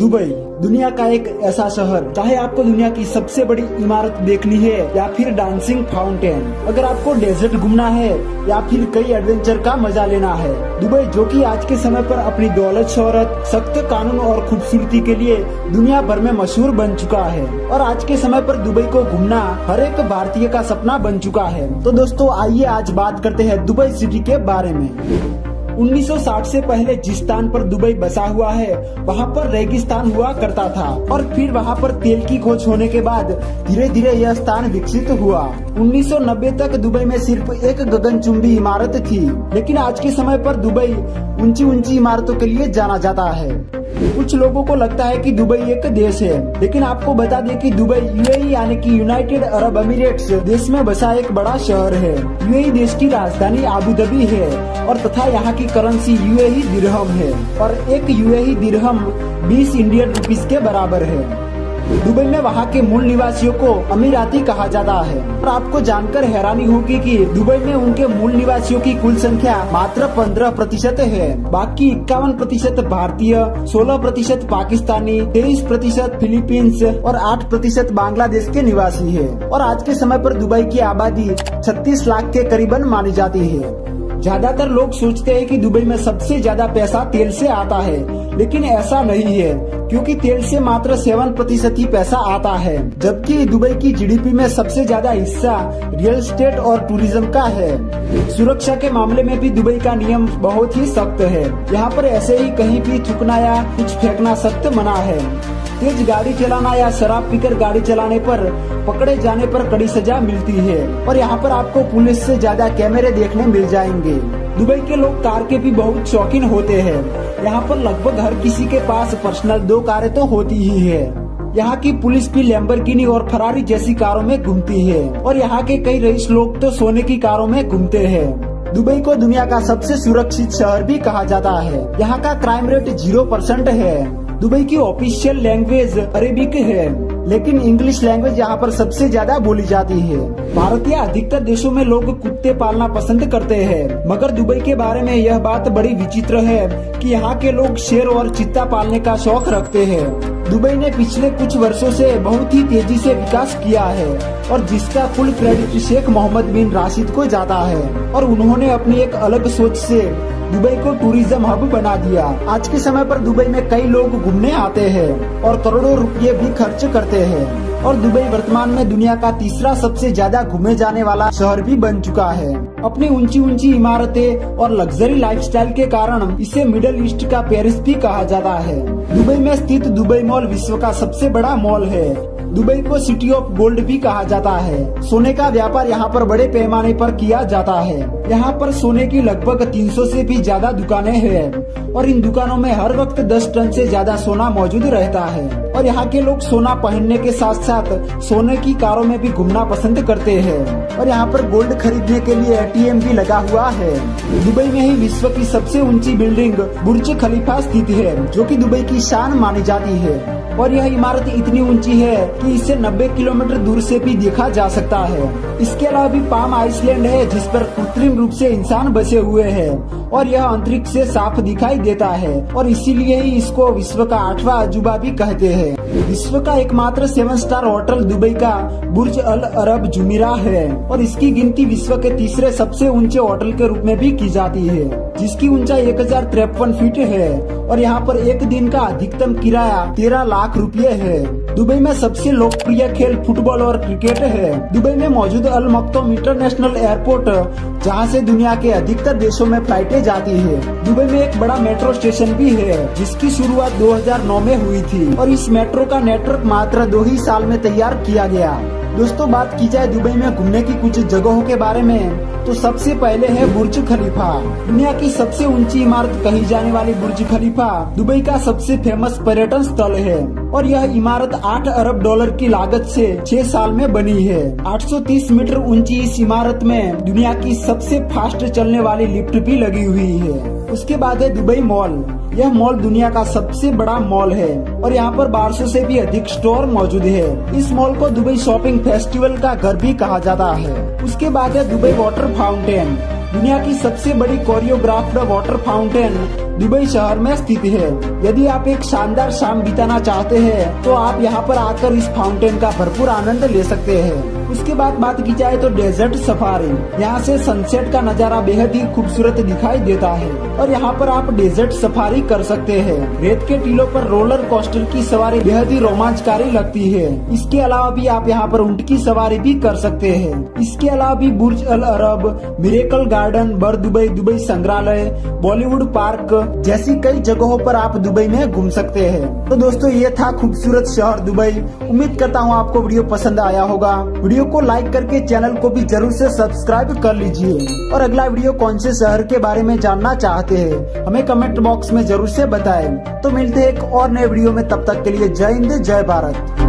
Dubai दुनिया का एक ऐसा शहर, चाहे आपको दुनिया की सबसे बड़ी इमारत देखनी है या फिर डांसिंग फाउंटेन, अगर आपको डेजर्ट घूमना है या फिर कई एडवेंचर का मजा लेना है, दुबई जो कि आज के समय पर अपनी दौलत, शोहरत, सख्त कानून और खूबसूरती के लिए दुनिया भर में मशहूर बन चुका है। और आज के समय पर दुबई को घूमना हर एक भारतीय का सपना बन चुका है। तो दोस्तों आइए आज बात करते हैं दुबई सिटी के बारे में। 1960 से पहले जिस स्थान पर दुबई बसा हुआ है वहाँ पर रेगिस्तान हुआ करता था और फिर वहाँ पर तेल की खोज होने के बाद धीरे धीरे यह स्थान विकसित हुआ। 1990 तक दुबई में सिर्फ एक गगनचुंबी इमारत थी, लेकिन आज के समय पर दुबई ऊंची ऊंची इमारतों के लिए जाना जाता है। कुछ लोगों को लगता है कि दुबई एक देश है, लेकिन आपको बता दें कि दुबई यूएई यानी कि यूनाइटेड अरब अमीरेट्स देश में बसा एक बड़ा शहर है। यूएई देश की राजधानी आबू धाबी है और तथा यहाँ की करेंसी यूएई दिरहम है और एक यूएई दिरहम 20 इंडियन रुपीस के बराबर है। दुबई में वहाँ के मूल निवासियों को अमीराती कहा जाता है और आपको जानकर हैरानी होगी कि दुबई में उनके मूल निवासियों की कुल संख्या मात्र 15% है। बाकी 51% भारतीय, 16% पाकिस्तानी, 23% फिलीपींस और 8% बांग्लादेश के निवासी है। और आज के समय पर दुबई की आबादी 36 लाख के करीबन मानी जाती है। ज्यादातर लोग सोचते हैं कि दुबई में सबसे ज्यादा पैसा तेल से आता है, लेकिन ऐसा नहीं है, क्योंकि तेल से मात्र 7% ही पैसा आता है, जबकि दुबई की जीडीपी में सबसे ज्यादा हिस्सा रियल एस्टेट और टूरिज्म का है। सुरक्षा के मामले में भी दुबई का नियम बहुत ही सख्त है। यहाँ पर ऐसे ही कहीं भी थूकना या कुछ फेंकना सख्त मना है। तेज गाड़ी चलाना या शराब पीकर गाड़ी चलाने पर पकड़े जाने पर कड़ी सजा मिलती है और यहाँ पर आपको पुलिस से ज्यादा कैमरे देखने मिल जाएंगे। दुबई के लोग कार के भी बहुत शौकीन होते हैं। यहाँ पर लगभग हर किसी के पास पर्सनल 2 कारें तो होती ही है। यहाँ की पुलिस भी लैम्बोर्गिनी और फरारी जैसी कारों में घूमती है और यहाँ के कई रईस लोग तो सोने की कारों में घूमते हैं। दुबई को दुनिया का सबसे सुरक्षित शहर भी कहा जाता है। यहाँ का क्राइम रेट 0% है। दुबई की ऑफिशियल लैंग्वेज अरेबिक है, लेकिन इंग्लिश लैंग्वेज यहाँ पर सबसे ज्यादा बोली जाती है। भारत या अधिकतर देशों में लोग कुत्ते पालना पसंद करते हैं, मगर दुबई के बारे में यह बात बड़ी विचित्र है कि यहाँ के लोग शेर और चीता पालने का शौक रखते हैं। दुबई ने पिछले कुछ वर्षों से बहुत ही तेजी से विकास किया है और जिसका फुल क्रेडिट शेख मोहम्मद बिन राशिद को जाता है और उन्होंने अपनी एक अलग सोच से दुबई को टूरिज्म हब बना दिया। आज के समय पर दुबई में कई लोग घूमने आते हैं और करोड़ों रुपये भी खर्च करते हैं और दुबई वर्तमान में दुनिया का तीसरा सबसे ज्यादा घूमे जाने वाला शहर भी बन चुका है। अपनी ऊंची ऊंची इमारतें और लग्जरी लाइफस्टाइल के कारण इसे मिडिल ईस्ट का पेरिस भी कहा जाता है। दुबई में स्थित दुबई मॉल विश्व का सबसे बड़ा मॉल है। दुबई को सिटी ऑफ गोल्ड भी कहा जाता है। सोने का व्यापार यहाँ पर बड़े पैमाने पर किया जाता है। यहाँ पर सोने की लगभग 300 से भी ज्यादा दुकानें हैं और इन दुकानों में हर वक्त 10 टन से ज्यादा सोना मौजूद रहता है। और यहाँ के लोग सोना पहनने के साथ साथ सोने की कारों में भी घूमना पसंद करते हैं और यहाँ पर गोल्ड खरीदने के लिए ATM भी लगा हुआ है। दुबई में ही विश्व की सबसे ऊंची बिल्डिंग बुर्ज खलीफा स्थित है, जो कि दुबई की शान मानी जाती है और यह इमारत इतनी ऊंची है कि इसे 90 किलोमीटर दूर से भी देखा जा सकता है। इसके अलावा भी पाम आइसलैंड है, जिस पर कृत्रिम रूप से इंसान बसे हुए हैं और यह अंतरिक्ष से साफ दिखाई देता है और इसीलिए ही इसको विश्व का 8वां अजूबा भी कहते हैं। विश्व का एकमात्र 7 स्टार होटल दुबई का बुर्ज अल अरब जुमीरा है और इसकी गिनती विश्व के तीसरे सबसे ऊंचे होटल के रूप में भी की जाती है, जिसकी ऊंचाई 1053 फीट है और यहाँ पर एक दिन का अधिकतम किराया 13 लाख रुपये है। दुबई में सबसे लोकप्रिय खेल फुटबॉल और क्रिकेट है। दुबई में मौजूद अल मक्तोम इंटरनेशनल एयरपोर्ट, जहां से दुनिया के अधिकतर देशों में फ्लाइटें जाती है। दुबई में एक बड़ा मेट्रो स्टेशन भी है, जिसकी शुरुआत 2009 में हुई थी और इस मेट्रो का नेटवर्क मात्र 2 ही साल में तैयार किया गया। दोस्तों बात की जाए दुबई में घूमने की कुछ जगहों के बारे में, तो सबसे पहले है बुर्ज खलीफा। दुनिया की सबसे ऊंची इमारत कही जाने वाली बुर्ज खलीफा दुबई का सबसे फेमस पर्यटन स्थल है और यह इमारत 8 अरब डॉलर की लागत से 6 साल में बनी है। 830 मीटर ऊंची इस इमारत में दुनिया की सबसे फास्ट चलने वाली लिफ्ट भी लगी हुई है। उसके बाद है दुबई मॉल। यह मॉल दुनिया का सबसे बड़ा मॉल है और यहाँ पर 1200 से भी अधिक स्टोर मौजूद है। इस मॉल को दुबई शॉपिंग फेस्टिवल का घर भी कहा जाता है। उसके बाद है दुबई वाटर फाउंटेन। दुनिया की सबसे बड़ी कोरियोग्राफ्ड वाटर फाउंटेन दुबई शहर में स्थित है। यदि आप एक शानदार शाम बिताना चाहते हैं तो आप यहाँ पर आकर इस फाउंटेन का भरपूर आनंद ले सकते हैं। उसके बाद बात की जाए तो डेजर्ट सफारी। यहाँ से सनसेट का नजारा बेहद ही खूबसूरत दिखाई देता है और यहाँ पर आप डेजर्ट सफारी कर सकते हैं। रेत के टीलों पर रोलर कोस्टर की सवारी बेहद ही रोमांचकारी लगती है। इसके अलावा भी आप यहाँ पर ऊंट की सवारी भी कर सकते हैं। इसके अलावा भी बुर्ज अल अरब, मिरेकल गार्डन, बर दुबई, दुबई संग्रहालय, बॉलीवुड पार्क जैसी कई जगहों पर आप दुबई में घूम सकते हैं। तो दोस्तों ये था खूबसूरत शहर दुबई। उम्मीद करता हूँ आपको वीडियो पसंद आया होगा। वीडियो को लाइक करके चैनल को भी जरूर से सब्सक्राइब कर लीजिए और अगला वीडियो कौन से शहर के बारे में जानना चाहते हैं हमें कमेंट बॉक्स में जरूर से बताएं। तो मिलते हैं एक और नए वीडियो में, तब तक के लिए जय हिंद जय भारत।